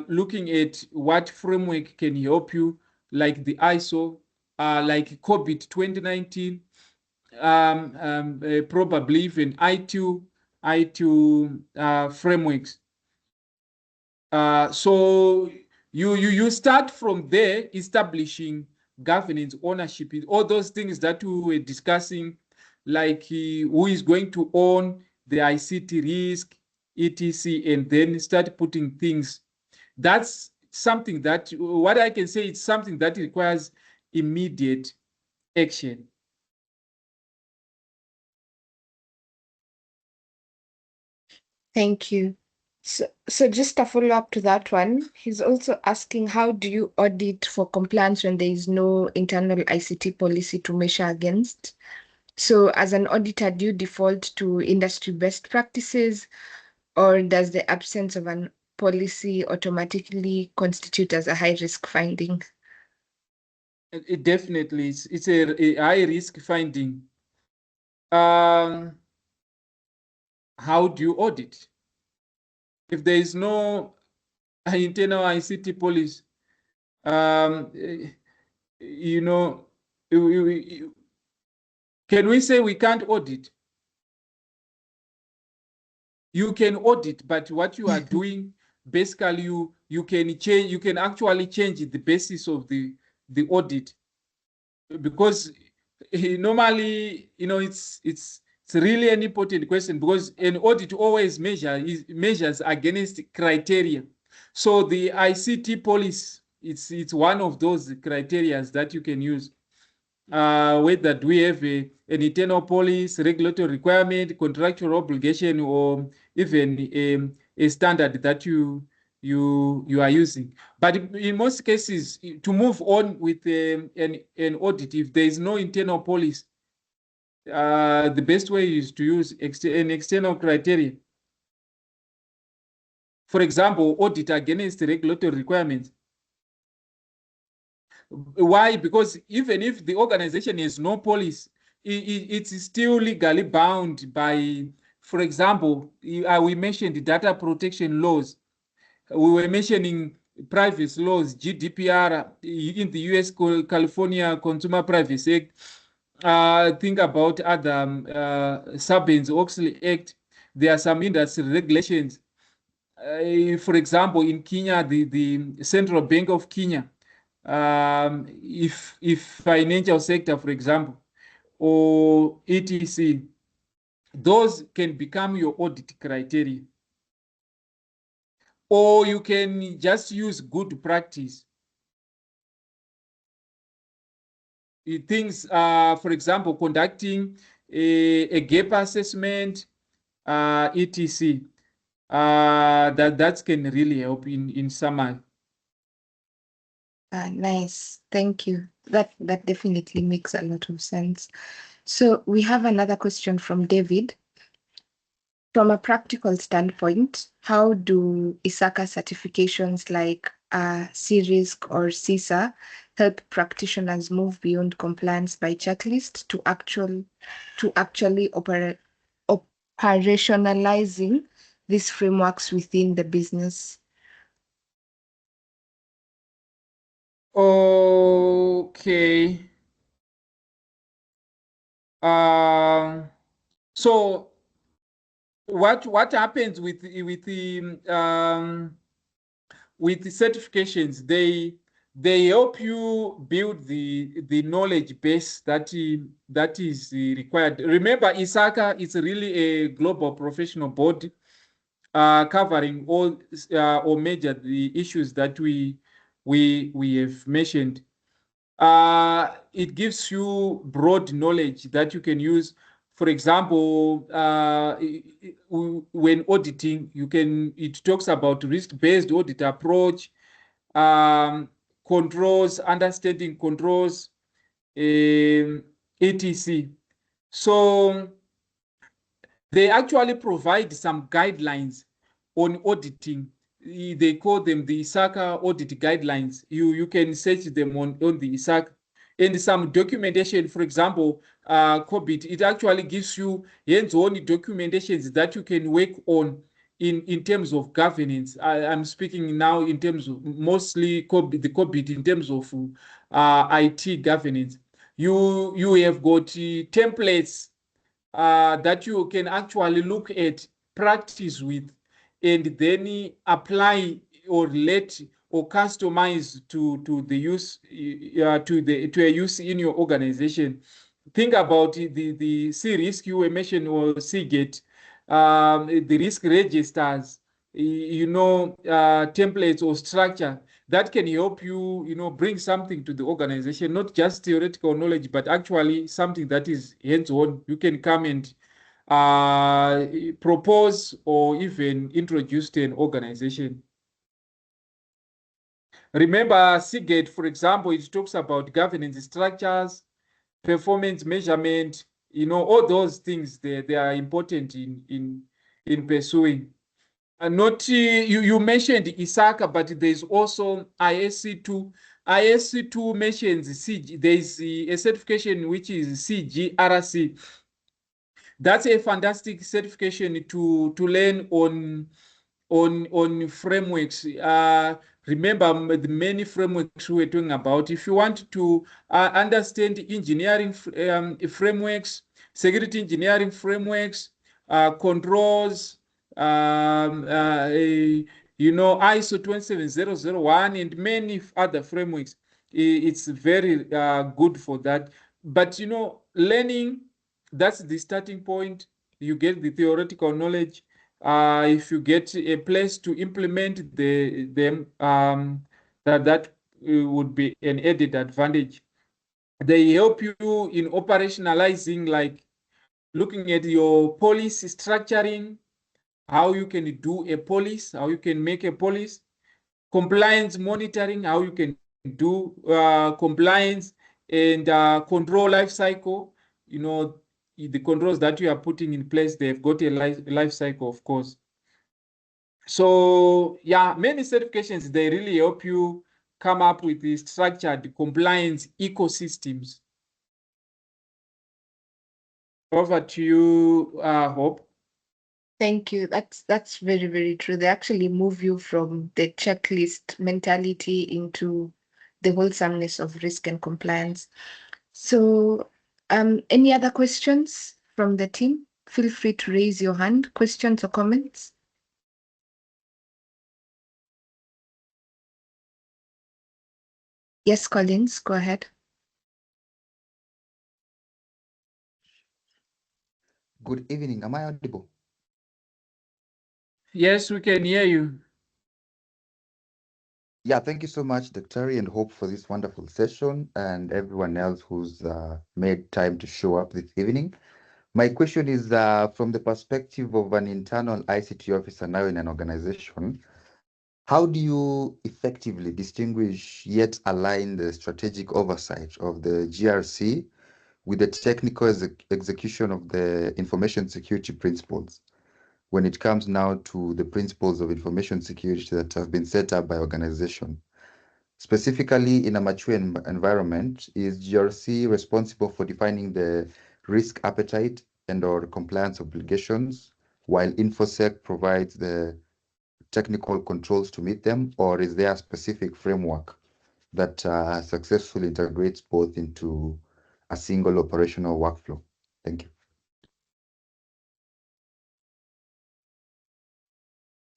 looking at what framework can help you, like the ISO, like COVID 2019, probably even I2 frameworks. So you start from there, establishing governance, ownership, all those things that we were discussing, like who is going to own the ICT risk, etc., and then start putting things. That's something that, what I can say, it's something that requires immediate action. Thank you. So just a follow-up to that one, he's also asking, how do you audit for compliance when there is no internal ICT policy to measure against? So as an auditor, do you default to industry best practices, or does the absence of an policy automatically constitute as a high-risk finding? Definitely, it's a high-risk finding. How do you audit? If there is no internal ICT policy, can we say we can't audit? You can audit, but what you are doing, basically, you can change. You can actually change the basis of the audit, because normally, it's really an important question, because an audit always measures against criteria. So the ICT policy, it's one of those criteria that you can use. Whether do we have an internal policy, regulatory requirement, contractual obligation, or even a standard that you are using. But in most cases, to move on with an audit, if there is no internal policy, the best way is to use an external criteria. For example, audit against regulatory requirements. Why? Because even if the organization has no policy, it's still legally bound by, for example, we mentioned data protection laws. We were mentioning privacy laws, GDPR in the US, California Consumer Privacy Act. Think about other Sarbanes-Oxley Act. There are some industry regulations. For example, in Kenya, the Central Bank of Kenya, if financial sector, for example, or etc., those can become your audit criteria. Or you can just use good practice. Things, for example, conducting a gap assessment, etc. That can really help in summary. Nice. Thank you. That definitely makes a lot of sense. So we have another question from David. From a practical standpoint, how do ISACA certifications like CRISC or CISA help practitioners move beyond compliance by checklist to actually operationalizing these frameworks within the business? Okay. So what happens with the certifications? They help you build the knowledge base that is required. Remember, ISACA is really a global professional body covering all or major the issues that we have mentioned. It gives you broad knowledge that you can use. For example, when auditing, it talks about risk-based audit approach, controls, understanding controls, etc. So they actually provide some guidelines on auditing. They call them the ISACA audit guidelines. You can search them on the ISACA. And some documentation, for example, COVID, it actually gives you hands-on documentations that you can work on in terms of governance. I'm speaking now in terms of mostly the COVID in terms of IT governance. You have got templates that you can actually look at, practice with, and then apply or let or customize to the use to a use in your organization. Think about the C-risk you were mentioning, or CGATE, the risk registers, templates or structure that can help you, bring something to the organization, not just theoretical knowledge, but actually something that is hands-on. You can come and propose or even introduce to an organization. Remember, CGATE, for example, it talks about governance structures, performance measurement, all those things. They are important in pursuing. Not you mentioned ISACA, but there's also ISC2. ISC2 mentions CG. There's a certification which is CGRC. That's a fantastic certification to learn on frameworks. Remember the many frameworks we were talking about. If you want to understand engineering frameworks, security engineering frameworks, controls, ISO 27001 and many other frameworks, it's very good for that. But learning, that's the starting point. You get the theoretical knowledge. If you get a place to implement them, that would be an added advantage. They help you in operationalizing, like looking at your policy structuring, how you can do a policy, how you can make a policy, compliance monitoring, how you can do compliance and control life cycle. The controls that you are putting in place, they've got a life cycle, of course. So yeah, many certifications, they really help you come up with the structured compliance ecosystems. Over to you, Hope. Thank you. That's very, very true. They actually move you from the checklist mentality into the wholesomeness of risk and compliance. So, any other questions from the team? Feel free to raise your hand. Questions or comments? Yes, Collins, go ahead. Good evening. Am I audible? Yes, we can hear you. Yeah, thank you so much, Dr. and Hope, for this wonderful session and everyone else who's made time to show up this evening. My question is from the perspective of an internal ICT officer now in an organization, how do you effectively distinguish yet align the strategic oversight of the GRC with the technical execution of the information security principles when it comes now to the principles of information security that have been set up by organization? Specifically, in a mature environment, is GRC responsible for defining the risk appetite and/or compliance obligations, while InfoSec provides the technical controls to meet them, or is there a specific framework that successfully integrates both into a single operational workflow? Thank you.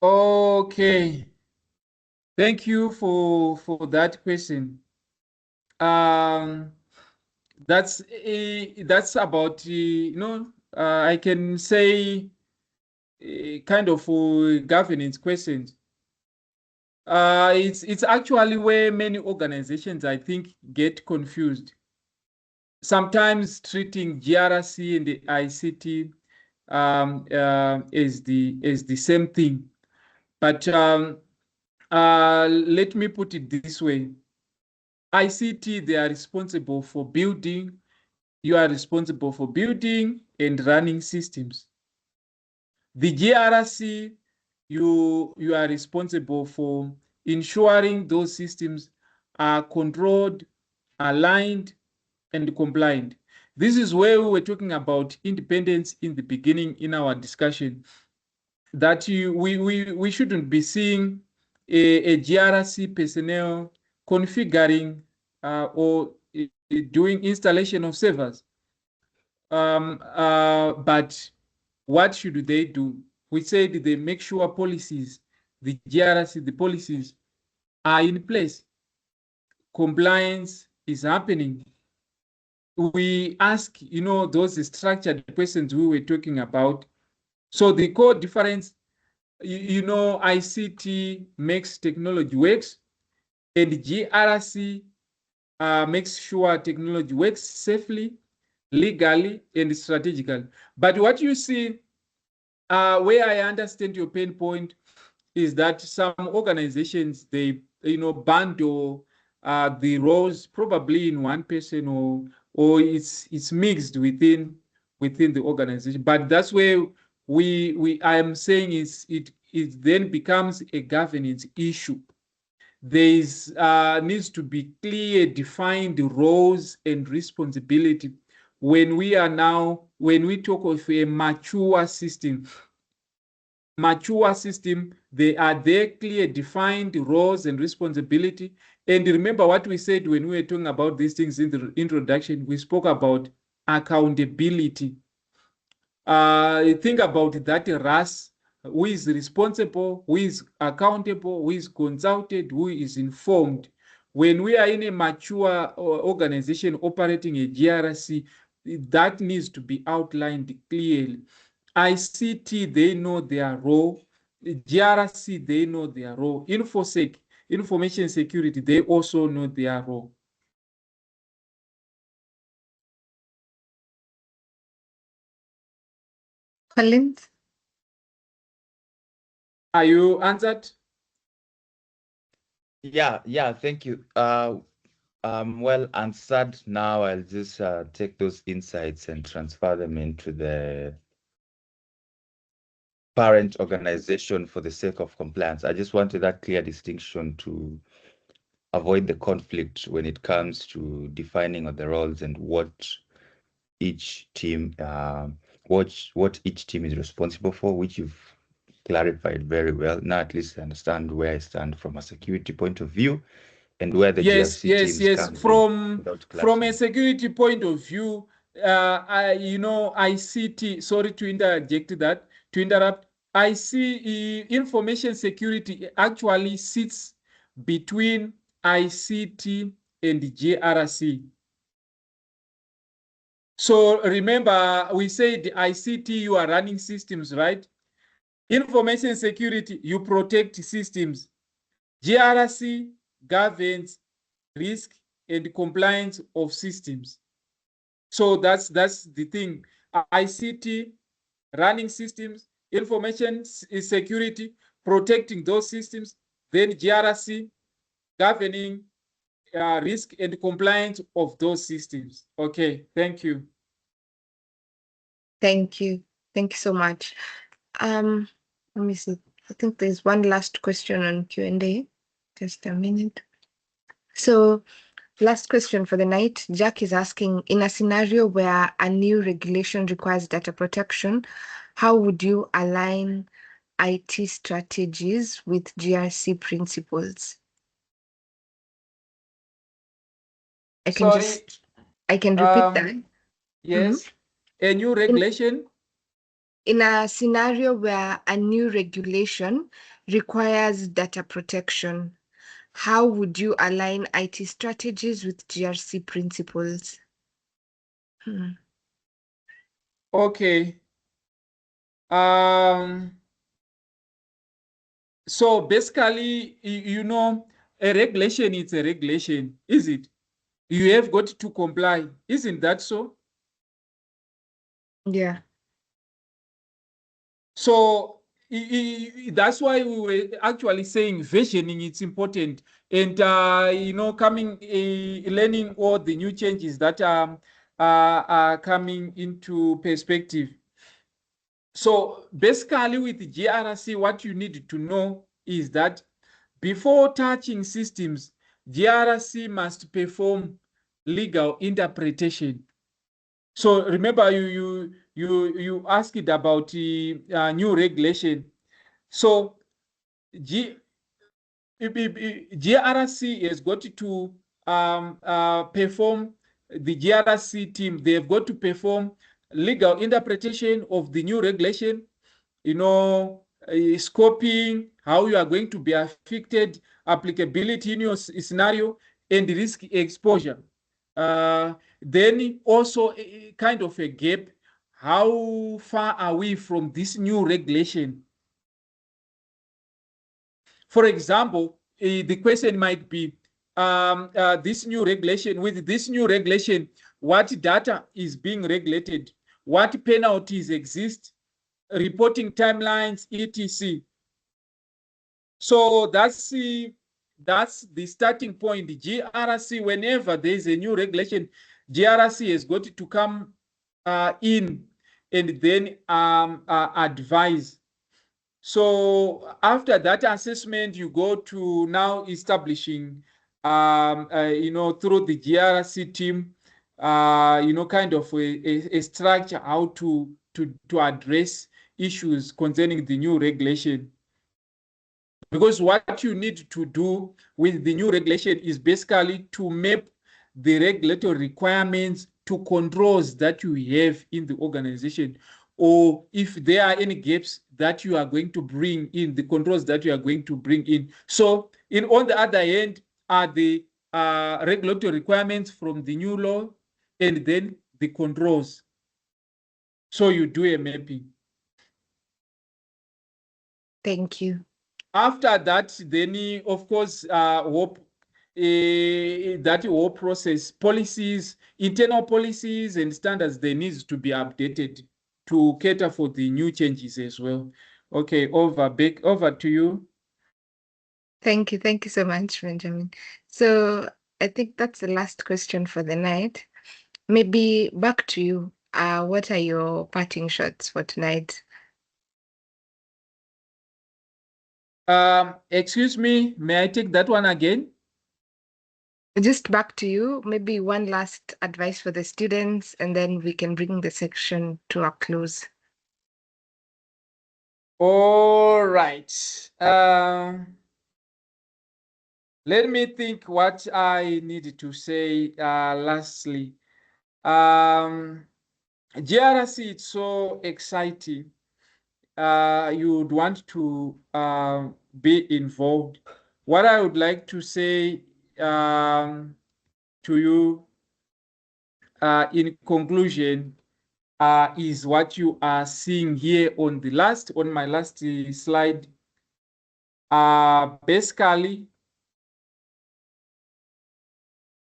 Okay. Thank you for that question. That's about I can say kind of governance questions. It's actually where many organizations, I think, get confused. Sometimes treating GRC and the ICT is the same thing, but let me put it this way. ICT, they are responsible for building. You are responsible for building and running systems. The GRC, you are responsible for ensuring those systems are controlled, aligned, and compliant. This is where we were talking about independence in the beginning in our discussion, that we shouldn't be seeing a GRC personnel configuring or doing installation of servers. But what should they do? We said they make sure policies, the GRC, the policies are in place. Compliance is happening. We ask, those structured questions we were talking about. So the core difference, ICT makes technology works, and GRC makes sure technology works safely, legally, and strategically. But what you see, where I understand your pain point, is that some organizations, they bundle the roles probably in one person, or it's mixed within the organization. But that's where I am saying is it then becomes a governance issue. There needs to be clear defined roles and responsibility when we talk of a mature system. They are there, clear defined roles and responsibility. And remember what we said when we were talking about these things in the introduction. We spoke about accountability. Think about that RAS: who is responsible, who is accountable, who is consulted, who is informed. When we are in a mature organization operating a GRC, that needs to be outlined clearly. ICT, they know their role. GRC, they know their role. InfoSec, information security, they also know their role. Collins? Are you answered? Yeah, thank you. Well answered. Now I'll just take those insights and transfer them into the parent organization for the sake of compliance. I just wanted that clear distinction to avoid the conflict when it comes to defining of the roles and what each team what each team is responsible for, which you've clarified very well. Now at least I understand where I stand from a security point of view and where the Yes, GRC yes, teams yes. comes in without From a clashing. security point of view, ICT, sorry to interrupt. I see information security actually sits between ICT and GRC. So remember, we said ICT, you are running systems, right? Information security, you protect systems. GRC governs risk and compliance of systems. So that's the thing. ICT, running systems, information security, protecting those systems, then GRC, governing risk and compliance of those systems. Okay, thank you. Thank you. Thank you so much. Let me see. I think there's one last question on Q&A. Just a minute. So last question for the night. Jack is asking, in a scenario where a new regulation requires data protection, how would you align IT strategies with GRC principles? I can repeat that. Yes, a new regulation. In a scenario where a new regulation requires data protection, how would you align IT strategies with GRC principles? Okay. So basically, a regulation is a regulation, is it? You have got to comply. Isn't that so? Yeah. So that's why we were actually saying versioning it's important, and learning all the new changes that are coming into perspective. So basically with the GRC, what you need to know is that before touching systems, GRC must perform legal interpretation. So remember, you asked about new regulation. So GRC has got to perform, the GRC team, they've got to perform legal interpretation of the new regulation, scoping, how you are going to be affected, applicability in your scenario, and risk exposure. Then also kind of a gap, how far are we from this new regulation? For example, the question might be, this new regulation, with this new regulation, what data is being regulated? What penalties exist? Reporting timelines, etc. So that's the starting point. The GRC, whenever there is a new regulation, GRC has got to come in and then advise. So after that assessment, you go to now establishing, through the GRC team, kind of a structure how to address issues concerning the new regulation. Because what you need to do with the new regulation is basically to map the regulatory requirements to controls that you have in the organization, or if there are any gaps that you are going to bring in, the controls that you are going to bring in. So on the other hand are the regulatory requirements from the new law, and then the controls. So you do a mapping. Thank you. After that, then of course, that whole process, policies, internal policies and standards, they need to be updated to cater for the new changes as well. Okay, over to you. Thank you. Thank you so much, Benjamin. So I think that's the last question for the night. Maybe back to you. What are your parting shots for tonight? Excuse me, may I take that one again? Just back to you. Maybe one last advice for the students, and then we can bring the section to a close. All right. Let me think what I need to say lastly. GRC, it's so exciting. You'd want to be involved. What I would like to say to you in conclusion is what you are seeing here on my last slide. Basically,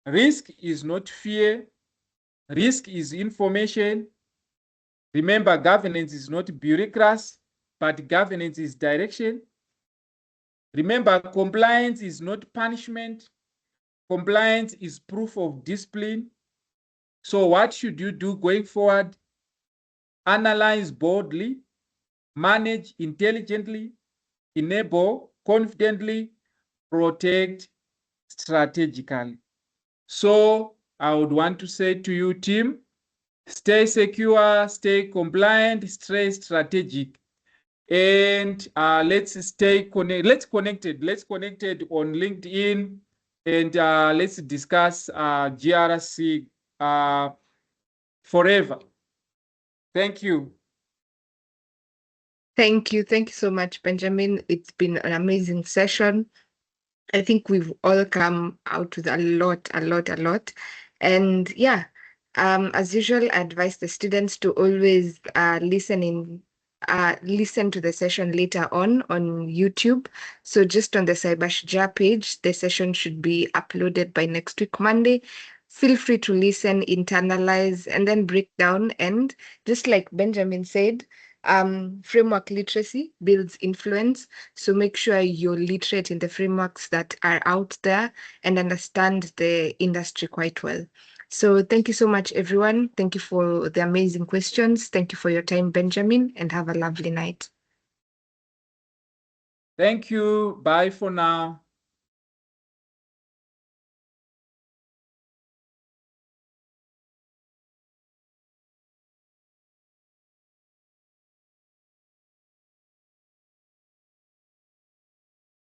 risk is not fear. Risk is information. Remember, governance is not bureaucracy, but governance is direction. Remember, compliance is not punishment. Compliance is proof of discipline. So what should you do going forward? Analyze boldly, manage intelligently, enable confidently, protect strategically. So I would want to say to you, team, stay secure, stay compliant, stay strategic. And let's stay connected. Let's connected on LinkedIn, and let's discuss GRC forever. Thank you. Thank you. Thank you so much, Benjamin. It's been an amazing session. I think we've all come out with a lot. And yeah, as usual, I advise the students to always listen to the session later on YouTube. So just on the CyberShujaa page, the session should be uploaded by next week, Monday. Feel free to listen, internalize, and then break down. And just like Benjamin said, framework literacy builds influence. So make sure you're literate in the frameworks that are out there and understand the industry quite well. So thank you so much, everyone. Thank you for the amazing questions. Thank you for your time, Benjamin, and have a lovely night. Thank you. Bye for now.